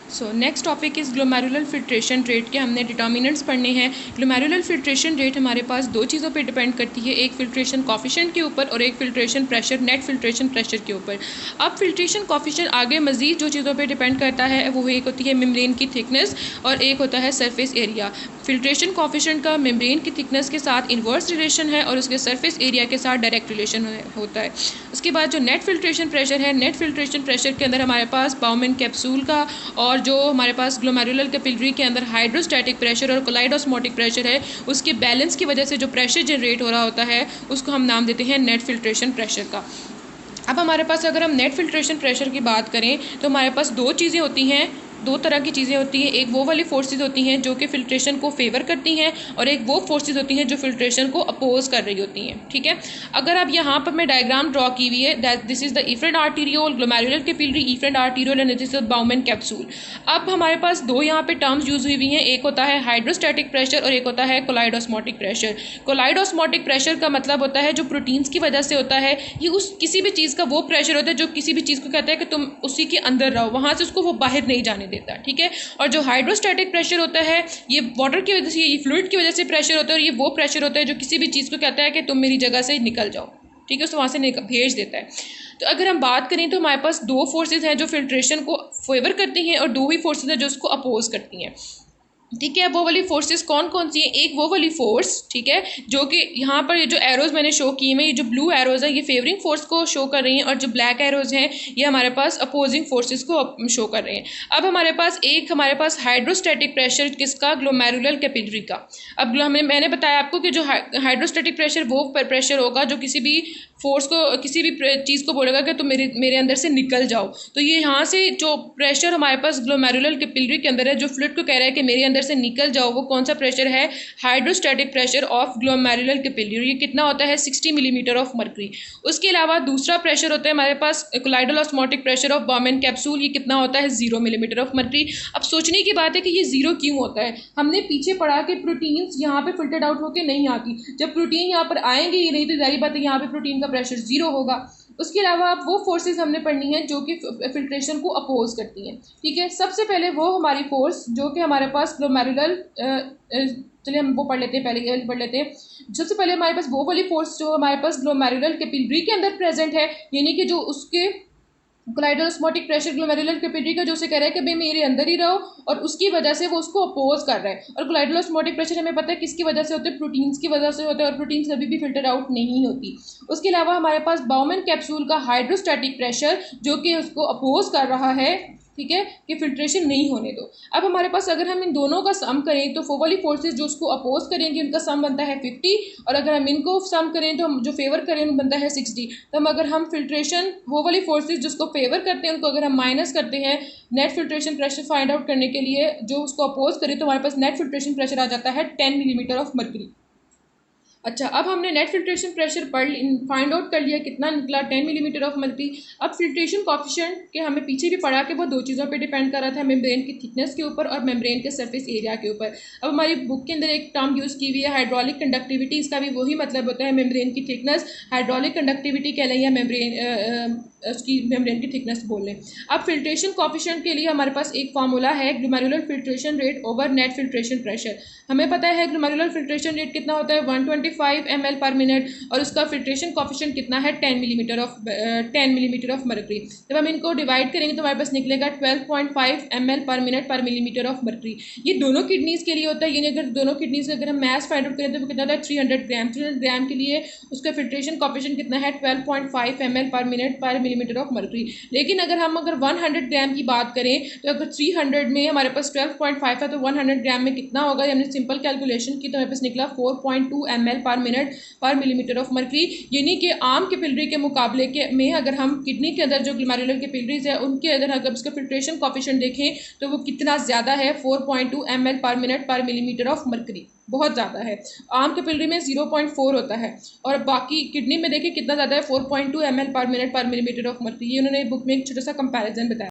So next topic is glomerular filtration rate के हमने determinants पढ़ने हैं। ग्लोमेरुलर फिल्ट्रेशन रेट हमारे पास दो चीज़ों पे डिपेंड करती है, एक फिल्ट्रेशन कॉफिशेंट के ऊपर और एक filtration pressure, net filtration pressure के ऊपर। अब फिल्ट्रेशन कॉफिशेंट आगे मज़ीद जो चीज़ों पे डिपेंड करता है वो एक होती है मेम्ब्रेन की थिकनेस और एक होता है सरफेस एरिया। फिल्ट्रेशन कॉफिशेंट का मेम्ब्रेन की थिकनेस के साथ इन्वर्स रिलेशन है और उसके सरफेस एरिया के साथ डायरेक्ट रिलेशन होता है। उसके बाद जो नेट फिल्ट्रेशन प्रेशर है, नेट फिल्ट्रेशन प्रेशर के अंदर हमारे पास बाउमैन कैप्सूल का और जो हमारे पास ग्लोमेरुलर कैपिलरी के अंदर हाइड्रोस्टैटिक प्रेशर और कोलाइडोस्मोटिक प्रेशर है, उसके बैलेंस की वजह से जो प्रेशर जनरेट हो रहा होता है उसको हम नाम देते हैं नेट फिल्ट्रेशन प्रेशर का। अब हमारे पास अगर हम नेट फिल्ट्रेशन प्रेशर की बात करें तो हमारे पास दो चीज़ें होती हैं, दो तरह की चीज़ें होती हैं। एक वो वाली फोर्सेस होती हैं जो कि फिल्ट्रेशन को फेवर करती हैं और एक वो फोर्सेस होती हैं जो फिल्ट्रेशन को अपोज कर रही होती हैं। ठीक है, अगर अब यहाँ पर मैं डायग्राम ड्रॉ की हुई है, that this is the efferent arteriole, glomerular capillary, efferent arteriole and this is Bowman capsule. अब हमारे पास दो यहाँ पे टर्म्स यूज हुई हैं, एक होता है हाइड्रोस्टैटिक प्रेशर और एक होता है कोलाइडोस्मोटिक प्रेशर। कोलाइडोस्मोटिक प्रेशर का मतलब होता है जो प्रोटीन्स की वजह से होता है, ये उस किसी भी चीज़ का वो प्रेशर होता है जो किसी भी चीज़ को कहता है कि तुम उसी के अंदर रहो, वहाँ से उसको वो बाहर नहीं जाने देता। ठीक है, और जो हाइड्रोस्टैटिक प्रेशर होता है ये वाटर की वजह से, ये फ्लूइड की वजह से प्रेशर होता है और ये वो प्रेशर होता है जो किसी भी चीज़ को कहता है कि तुम मेरी जगह से निकल जाओ। ठीक है, उसको वहाँ से भेज देता है। तो अगर हम बात करें तो हमारे पास दो फोर्सेज हैं जो फिल्ट्रेशन को फेवर करती हैं और दो ही फोर्सेज हैं जो उसको अपोज करती हैं। ठीक है, वो वाली फोर्सेस कौन कौन सी हैं? एक वो वाली फोर्स, ठीक है, जो कि यहाँ पर ये जो एरोज़ मैंने शो किए हैं, ये जो ब्लू एरोज़ हैं ये फेवरिंग फोर्स को शो कर रही हैं और जो ब्लैक एरोज़ हैं ये हमारे पास अपोजिंग फोर्सेस को शो कर रहे हैं। अब हमारे पास हाइड्रोस्टैटिक प्रेशर किसका? ग्लोमेरुलर कैपिलरी का। अब मैंने बताया आपको कि जो हाइड्रोस्टैटिक प्रेशर वो प्रेशर होगा जो किसी भी फोर्स को, किसी भी चीज़ को बोलेगा कि तुम मेरे अंदर से निकल जाओ। तो ये यहाँ से जो प्रेशर हमारे पास ग्लोमेरुलर कैपिलरी के अंदर है, जो फ्लूइड को कह रहा है कि मेरे अंदर से निकल जाओ, वो कौन सा प्रेशर है? Hydrostatic pressure of glomerular capillary. ये कितना होता है? 60 मिलीमीटर ऑफ मर्करी। उसके अलावा दूसरा प्रेशर होता है हमारे पास कोलाइडोस्मोटिक प्रेशर ऑफ बाउमैन कैप्सूल। ये कितना होता है? 0 मिलीमीटर ऑफ मर्करी। अब सोचने की बात है कि ये 0 क्यों होता है। हमने पीछे पढ़ा कि प्रोटीन्स यहाँ पे फिल्टर्ड आउट होकर नहीं आती, जब प्रोटीन यहाँ पर आएंगे ही नहीं तो जाहिर बात है यहाँ पे प्रोटीन का प्रेशर 0 होगा। उसके अलावा अब वो फोर्सेस हमने पढ़नी है जो कि फिल्ट्रेशन को अपोज करती हैं। ठीक है, सबसे पहले वो हमारी फोर्स जो कि हमारे पास ग्लोमेरुलर, चलिए हम वो पढ़ लेते हैं, पहले पढ़ लेते हैं। सबसे पहले हमारे पास वो वाली फोर्स जो हमारे पास ग्लोमेरुलर कैपिलरी के अंदर प्रेजेंट है, यानी कि जो उसके कोलाइडोस्मोटिक प्रेशर ग्लोमेरुलर कैपिलरी का जो से कह रहा है कि भाई मेरे अंदर ही रहो, और उसकी वजह से वो उसको अपोज कर रहा है। और कोलाइडोस्मोटिक प्रेशर हमें पता है किसकी वजह से होते हैं? प्रोटीन्स की वजह से होते हैं, और प्रोटीन्स कभी भी फिल्टर आउट नहीं होती। उसके अलावा हमारे पास बाउमैन कैप्सूल का हाइड्रोस्टैटिक प्रेशर जो कि उसको अपोज कर रहा है, ठीक है, कि फिल्ट्रेशन नहीं होने दो। अब हमारे पास अगर हम इन दोनों का सम करें तो वो वाली फोर्सेज जो उसको अपोज करेंगे उनका सम बनता है 50, और अगर हम इनको सम करें तो हम जो फेवर करें उनका बनता है 60। तो हम अगर हम फिल्ट्रेशन वो वाली फोर्सेज जिसको फेवर करते हैं उनको अगर हम माइनस करते हैं net filtration pressure find out करने के लिए जो उसको अपोज करें, तो हमारे पास नेट फिल्ट्रेशन प्रेशर आ जाता है 10 मिलीमीटर ऑफ मर्करी। अच्छा, अब हमने net filtration pressure find out कर लिया, कितना निकला? 10 मिलीमीटर ऑफ मर्करी। अब फिल्ट्रेशन कॉफिशिएंट के हमें पीछे भी पढ़ा कि वो दो चीज़ों पे डिपेंड कर रहा था, मेम्ब्रेन की थिकनेस के ऊपर और मेम्ब्रेन के सरफेस एरिया के ऊपर। अब हमारी बुक के अंदर एक टर्म यूज़ की हुई है हाइड्रोलिक कंडक्टिविटी, इसका भी वही मतलब होता है मेम्ब्रेन की थिकनेस। हाइड्रोलिक कंडक्टिविटी कह लें या उसकी मेम्ब्रेन की थिकनेस बोल लें। अब फिल्ट्रेशन कॉफिशिएंट के लिए हमारे पास एक फार्मूला है, glomerular filtration rate over net filtration pressure. हमें पता है ग्लोमेरुलर फिल्ट्रेशन रेट कितना होता है? 125 ml पर मिनट, और उसका फिल्ट्रेशन कॉफिशिएंट कितना है? 10 मिलीमीटर ऑफ मर्करी। जब हम इनको डिवाइड करेंगे तो हमारे पास निकलेगा 12.5 ml पर मिनट पर मिलीमीटर ऑफ मर्करी। ये दोनों किडनीज के लिए होता है, यानी अगर दोनों किडनीज का अगर हम मैस फाइंड आउट करें तो वो कितना होता है? 300 ग्राम। 300 ग्राम के लिए उसका फिल्ट्रेशन कॉफिशिएंट कितना है? 12.5 ml पर मिनट पर मिलीमीटर ऑफ मर्करी। लेकिन अगर 100 ग्राम की बात करें तो अगर 300 में हमारे पास 12.5 है तो 100 ग्राम में कितना होगा? हमने सिंपल कैलकुलेशन की तो हमारे पास निकला 4.2 ml पर मिनट पर मिलीमीटर ऑफ मर्करी। यानी कि आम कैपिलरी के मुकाबले के में अगर हम किडनी के अंदर जो ग्लोमेरुलर कैपिलरीज है उनके अंदर अगर उसका फिल्ट्रेशन कॉफिशिएंट देखें तो वो कितना ज़्यादा है? 4.2 ml पर मिनट पर मिलीमीटर ऑफ मर्करी, बहुत ज़्यादा है। आम कैपिलरी में 0.4 होता है, और बाकी किडनी में देखें कितना ज़्यादा है? 4.2 ml पर मिनट पर मिलीमीटर ऑफ मर्करी। ये उन्होंने बुक में एक छोटा सा कंपैरिजन बताया।